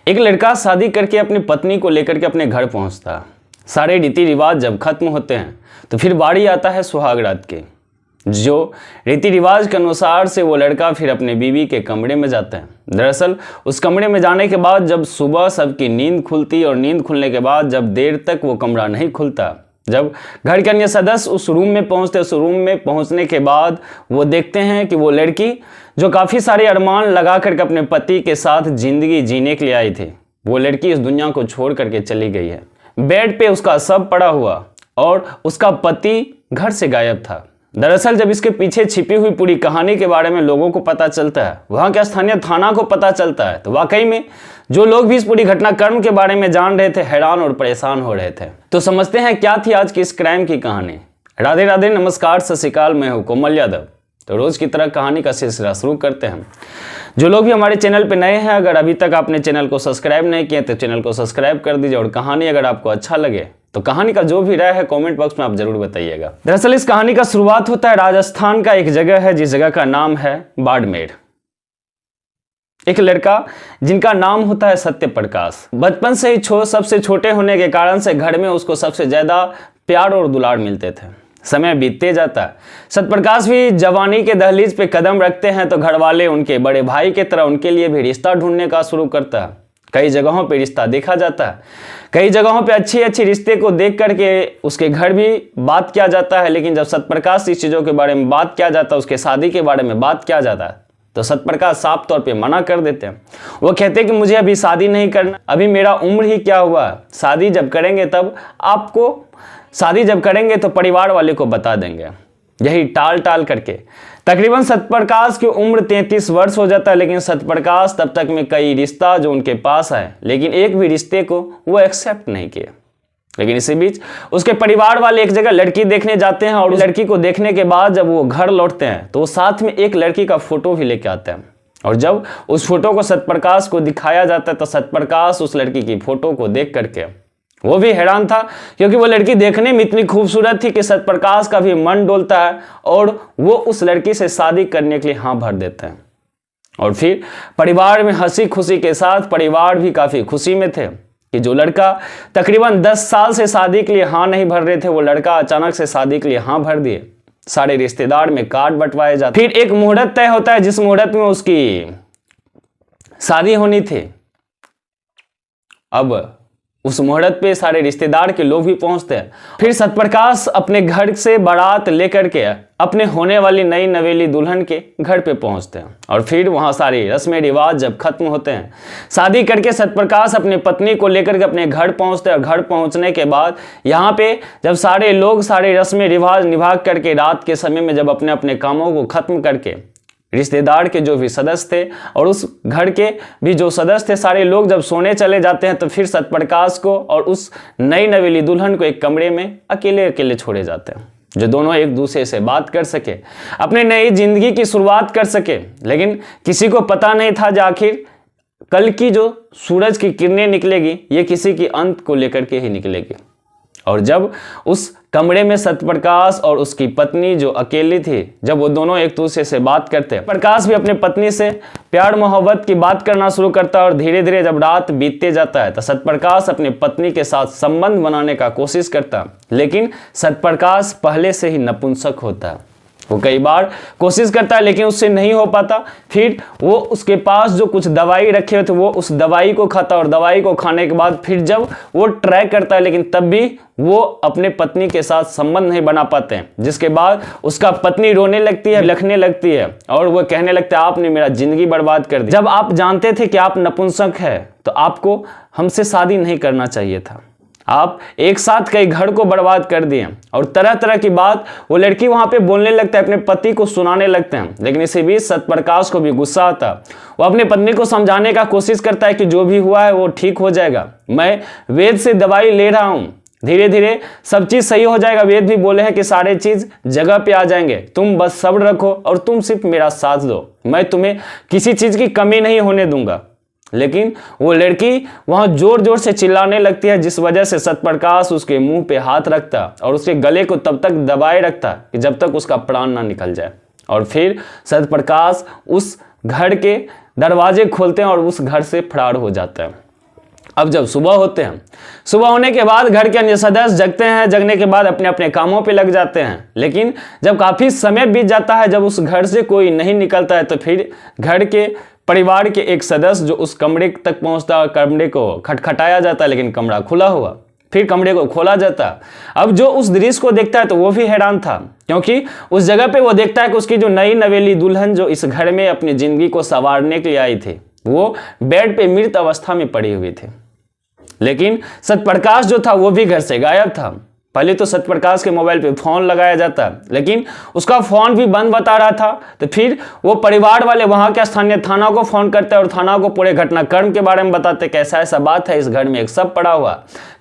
एक लड़का शादी करके अपनी पत्नी को लेकर के अपने घर पहुंचता है। सारे रीति रिवाज जब खत्म होते हैं तो फिर बारी आता है सुहाग रात के। जो रीति रिवाज के अनुसार से वो लड़का फिर अपने बीवी के कमरे में जाता है। दरअसल उस कमरे में जाने के बाद जब सुबह सबकी नींद खुलती और नींद खुलने के बाद जब देर तक वो कमरा नहीं खुलता, जब घर के अन्य सदस्य उस रूम में पहुंचते, उस रूम में पहुंचने के बाद वो देखते हैं कि वो लड़की जो काफ़ी सारे अरमान लगा करके अपने पति के साथ जिंदगी जीने के लिए आई थी, वो लड़की इस दुनिया को छोड़ करके चली गई है। बेड पे उसका शव पड़ा हुआ और उसका पति घर से गायब था। दरअसल जब इसके पीछे छिपी हुई पूरी कहानी के बारे में लोगों को पता चलता है, वहाँ के स्थानीय थाना को पता चलता है, तो वाकई में जो लोग भी इस पूरी घटनाक्रम के बारे में जान रहे थे हैरान और परेशान हो रहे थे। तो समझते हैं क्या थी आज की इस क्राइम की कहानी। राधे राधे, नमस्कार, सत श्री अकाल, मैं हूं कोमल यादव। तो रोज की तरह कहानी का सिलसिला शुरू करते हैं। जो लोग भी हमारे चैनल पे नए हैं, अगर अभी तक आपने चैनल को सब्सक्राइब नहीं किया तो चैनल को सब्सक्राइब कर दीजिए और कहानी अगर आपको अच्छा लगे तो कहानी का जो भी राय है कमेंट बॉक्स में आप जरूर बताइएगा। दरअसल इस कहानी का शुरुआत होता है राजस्थान का एक जगह है जिस जगह का नाम है बाड़मेर। एक लड़का जिनका नाम होता है सत्य प्रकाश, बचपन से ही सबसे छोटे होने के कारण से घर में उसको सबसे ज्यादा प्यार और दुलार मिलते थे। समय बीतते जाता है, सत्यप्रकाश भी जवानी के दहलीज पे कदम रखते हैं तो घर वाले उनके बड़े भाई की तरह उनके लिए भी रिश्ता ढूंढने का शुरू करता है। कई जगहों पे रिश्ता देखा जाता है, कई जगहों पे अच्छी रिश्ते को देख करके उसके घर भी बात किया जाता है। लेकिन जब सत्यप्रकाश इस चीज़ों के बारे में बात किया जाता है, उसके शादी के बारे में बात किया जाता है, तो सत्यप्रकाश साफ तौर पे मना कर देते हैं। वो कहते हैं कि मुझे अभी शादी नहीं करना, अभी मेरा उम्र ही क्या हुआ, शादी जब करेंगे तब आपको, शादी जब करेंगे तो परिवार वाले को बता देंगे। यही टाल करके तकरीबन सत्यप्रकाश की उम्र 33 वर्ष हो जाता है। लेकिन सत्यप्रकाश तब तक में कई रिश्ता जो उनके पास आए, लेकिन एक भी रिश्ते को वो एक्सेप्ट नहीं किए। लेकिन इसी बीच उसके परिवार वाले एक जगह लड़की देखने जाते हैं और उस लड़की को देखने के बाद जब वो घर लौटते हैं तो वो साथ में एक लड़की का फोटो भी लेके आते हैं। और जब उस फोटो को सत्यप्रकाश को दिखाया जाता है तो सत्यप्रकाश उस लड़की की फोटो को देख करके वो भी हैरान था, क्योंकि वो लड़की देखने में इतनी खूबसूरत थी कि सत्यप्रकाश का भी मन डोलता है और वो उस लड़की से शादी करने के लिए हाँ भर देते हैं। और फिर परिवार में हंसी खुशी के साथ, परिवार भी काफी खुशी में थे कि जो लड़का तकरीबन 10 साल से शादी के लिए हाँ नहीं भर रहे थे, वो लड़का अचानक से शादी के लिए हाँ भर दिए। सारे रिश्तेदार में कार्ड बंटवाए जाते, फिर एक मुहूर्त तय होता है जिस मुहूर्त में उसकी शादी होनी थी। अब उस मुहूर्त पे सारे रिश्तेदार के लोग भी पहुंचते हैं। फिर सत्यप्रकाश अपने घर से बारात लेकर के अपने होने वाली नई नवेली दुल्हन के घर पे पहुंचते हैं। और फिर वहां सारे रस्में रिवाज जब खत्म होते हैं, शादी करके सत्यप्रकाश अपनी पत्नी को लेकर के अपने घर पहुंचते हैं। और घर पहुंचने के बाद यहाँ पे जब सारे लोग सारे रस्में रिवाज निभा करके रात के समय में जब अपने अपने कामों को खत्म करके, रिश्तेदार के जो भी सदस्य थे और उस घर के भी जो सदस्य थे, सारे लोग जब सोने चले जाते हैं तो फिर सत्यप्रकाश को और उस नई नवेली दुल्हन को एक कमरे में अकेले छोड़े जाते हैं, जो दोनों एक दूसरे से बात कर सके, अपने नई जिंदगी की शुरुआत कर सके। लेकिन किसी को पता नहीं था कि आखिर कल की जो सूरज की किरणें निकलेगी ये किसी की अंत को लेकर के ही निकलेगी। और जब उस कमरे में सत्यप्रकाश और उसकी पत्नी जो अकेली थी, जब वो दोनों एक दूसरे से बात करते हैं, प्रकाश भी अपने पत्नी से प्यार मोहब्बत की बात करना शुरू करता है। और धीरे धीरे जब रात बीतते जाता है तो सत्यप्रकाश अपनी पत्नी के साथ संबंध बनाने का कोशिश करता है। लेकिन सत्यप्रकाश पहले से ही नपुंसक होता है, वो कई बार कोशिश करता है लेकिन उससे नहीं हो पाता। फिर वो उसके पास जो कुछ दवाई रखे हुए थे वो उस दवाई को खाता और दवाई को खाने के बाद फिर जब वो ट्राई करता है लेकिन तब भी वो अपने पत्नी के साथ संबंध नहीं बना पाते हैं। जिसके बाद उसका पत्नी रोने लगती है, लखने लगती है और वो कहने लगता है आपने मेरा जिंदगी बर्बाद कर दी। जब आप जानते थे कि आप नपुंसक है तो आपको हमसे शादी नहीं करना चाहिए था, आप एक साथ कई घर को बर्बाद कर दिए। और तरह तरह की बात वो लड़की वहां पे बोलने लगता है, अपने पति को सुनाने लगते हैं। लेकिन इसी बीच सत्यप्रकाश को भी गुस्सा आता, वो अपने पत्नी को समझाने का कोशिश करता है कि जो भी हुआ है वो ठीक हो जाएगा, मैं वेद से दवाई ले रहा हूं, धीरे धीरे सब चीज सही हो जाएगा। वेद भी बोले हैं कि सारे चीज जगह पे आ जाएंगे, तुम बस सब्र रखो और तुम सिर्फ मेरा साथ दो, मैं तुम्हें किसी चीज की कमी नहीं होने दूंगा। लेकिन वो लड़की वहां जोर जोर से चिल्लाने लगती है, जिस वजह से सत्यप्रकाश उसके मुंह पे हाथ रखता और उसके गले को तब तक दबाए रखता कि जब तक उसका प्राण ना निकल जाए। और फिर सत्यप्रकाश उस घर के दरवाजे खोलते हैं और उस घर से फरार हो जाता है। अब जब सुबह होते हैं, सुबह होने के बाद घर के अन्य सदस्य जगते हैं, जगने के बाद अपने अपने कामों पे लग जाते हैं। लेकिन जब काफ़ी समय बीत जाता है, जब उस घर से कोई नहीं निकलता है, तो फिर घर के परिवार के एक सदस्य जो उस कमरे तक पहुंचता है, कमरे को खटखटाया जाता है, लेकिन कमरा खुला हुआ। फिर कमरे को खोला जाता। अब जो उस दृश्य को देखता है तो वो भी हैरान था, क्योंकि उस जगह पे वो देखता है कि उसकी जो नई नवेली दुल्हन जो इस घर में अपनी जिंदगी को संवारने के लिए आई थी, वो बेड पे मृत अवस्था में पड़ी हुई थी। लेकिन सत्यप्रकाश जो था वो भी घर से गायब था। पहले तो सत्यप्रकाश के मोबाइल पे फोन लगाया जाता, लेकिन उसका फोन भी बंद बता रहा था। तो फिर वो परिवार वाले वहां के स्थानीय थाना को फोन करते और थाना को पूरे घटनाक्रम के बारे में बताते, कैसा ऐसा बात है, इस घर में एक शव पड़ा हुआ,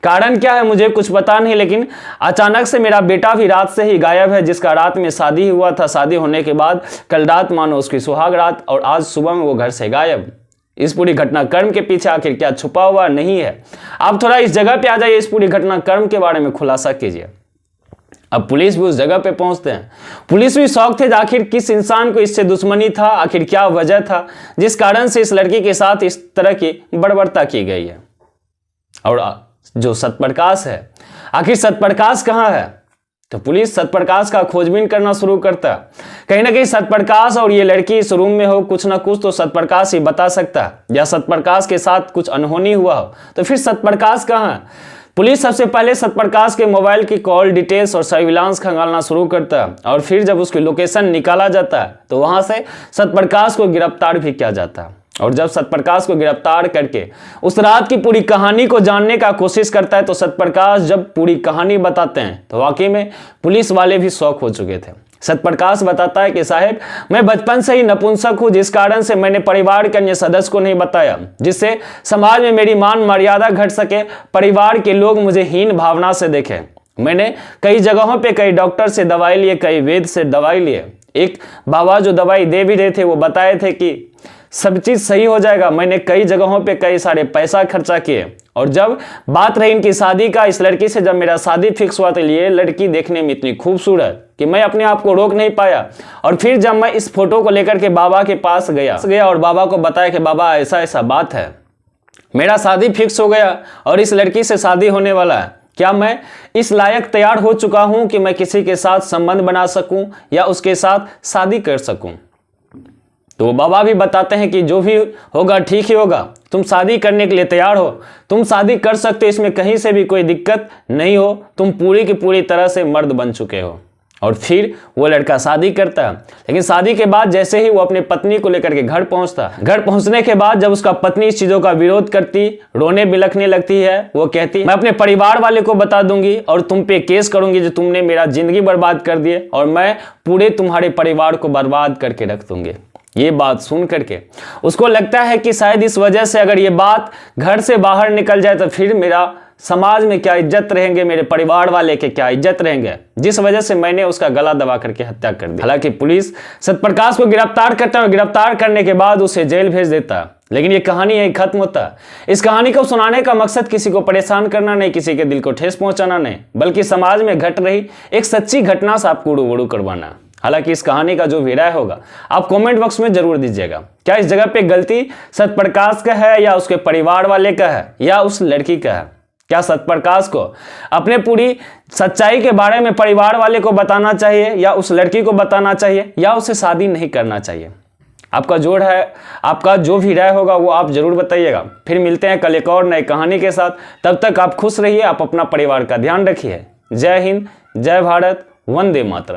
कारण क्या है मुझे कुछ पता नहीं, लेकिन अचानक से मेरा बेटा भी रात से ही गायब है, जिसका रात में शादी हुआ था। शादी होने के बाद कल रात मानो उसकी सुहाग रात, और आज सुबह में वो घर से गायब। इस पूरी घटनाक्रम के पीछे आखिर क्या छुपा हुआ नहीं है? आप थोड़ा इस जगह पे आ जाइए, इस पूरी घटनाक्रम के बारे में खुलासा कीजिए। अब पुलिस भी उस जगह पे पहुंचते हैं। पुलिस भी शौक थे आखिर किस इंसान को इससे दुश्मनी था, आखिर क्या वजह था जिस कारण से इस लड़की के साथ इस तरह की बर्बरता की गई है। और जो सत्यप्रकाश है, आखिर सत्यप्रकाश कहाँ है? तो पुलिस सत्यप्रकाश का खोजबीन करना शुरू करता। कहीं ना कहीं सत्यप्रकाश और ये लड़की इस रूम में हो, कुछ ना कुछ तो सत्यप्रकाश ही बता सकता है, या सत्यप्रकाश के साथ कुछ अनहोनी हुआ हो। तो फिर सत्यप्रकाश कहाँ है? पुलिस सबसे पहले सत्यप्रकाश के मोबाइल की कॉल डिटेल्स और सर्विलांस खंगालना शुरू करता है, और फिर जब उसकी लोकेशन निकाला जाता है तो वहां से सत्यप्रकाश को गिरफ्तार भी किया जाता है। और जब सत्यप्रकाश को गिरफ्तार करके उस रात की पूरी कहानी को जानने का कोशिश करता है, तो सत्यप्रकाश जब पूरी कहानी बताते हैं तो वाकई में पुलिस वाले भी शौक हो चुके थे। सत्यप्रकाश बताता है कि साहब, मैं बचपन से ही नपुंसक हूं, जिस कारण से मैंने परिवार के अन्य सदस्य को नहीं बताया, जिससे समाज में मेरी मान मर्यादा घट सके, परिवार के लोग मुझे हीन भावना से देखें। मैंने कई जगहों पे कई डॉक्टर से दवाई लिए, कई वैद्य से दवाई लिए। एक बाबा जो दवाई दे भी रहे थे वो बताए थे कि सब चीज सही हो जाएगा। मैंने कई जगहों पे कई सारे पैसा खर्चा किए, और जब बात रही इनकी शादी का, इस लड़की से जब मेरा शादी फिक्स हुआ तो ये लड़की देखने में इतनी खूबसूरत कि मैं अपने आप को रोक नहीं पाया। और फिर जब मैं इस फोटो को लेकर के बाबा के पास गया और बाबा को बताया कि बाबा ऐसा ऐसा बात है, मेरा शादी फिक्स हो गया और इस लड़की से शादी होने वाला है, क्या मैं इस लायक तैयार हो चुका हूं कि मैं किसी के साथ संबंध बना सकूं या उसके साथ शादी कर सकूं? तो बाबा भी बताते हैं कि जो भी होगा ठीक ही होगा, तुम शादी करने के लिए तैयार हो, तुम शादी कर सकते हो, इसमें कहीं से भी कोई दिक्कत नहीं हो, तुम पूरी की पूरी तरह से मर्द बन चुके हो। और फिर वो लड़का शादी करता है। लेकिन शादी के बाद जैसे ही वो अपने पत्नी को लेकर के घर पहुंचता, घर पहुंचने के बाद जब उसका पत्नी इस चीजों का विरोध करती, रोने बिलखने लगती है, वो कहती, मैं अपने परिवार वाले को बता दूंगी और तुम पे केस करूंगी जो तुमने मेरा जिंदगी बर्बाद कर दिए, और मैं पूरे तुम्हारे परिवार को बर्बाद करके रख दूंगी। ये बात सुन करके उसको लगता है कि शायद इस वजह से अगर ये बात घर से बाहर निकल जाए तो फिर मेरा समाज में क्या इज्जत रहेंगे, मेरे परिवार वाले के क्या इज्जत रहेंगे, जिस वजह से मैंने उसका गला दबा करके हत्या कर दी। हालांकि पुलिस सत्यप्रकाश को गिरफ्तार करता है और गिरफ्तार करने के बाद उसे जेल भेज देता है। लेकिन ये कहानी यही खत्म होता है। इस कहानी को सुनाने का मकसद किसी को परेशान करना नहीं, किसी के दिल को ठेस पहुंचाना नहीं, बल्कि समाज में घट रही एक सच्ची घटना से आपको उड़ू करवाना। हालांकि इस कहानी का जो भी राय होगा आप कमेंट बॉक्स में जरूर दीजिएगा। क्या इस जगह पे गलती सत्यप्रकाश का है, या उसके परिवार वाले का है, या उस लड़की का है? क्या सत्यप्रकाश को अपने पूरी सच्चाई के बारे में परिवार वाले को बताना चाहिए, या उस लड़की को बताना चाहिए, या उसे शादी नहीं करना चाहिए? आपका जोड़ है, आपका जो भी राय होगा वो आप जरूर बताइएगा। फिर मिलते हैं कल एक और नई कहानी के साथ। तब तक आप खुश रहिए, आप अपना परिवार का ध्यान रखिए। जय हिंद, जय भारत, वंदे मातरम।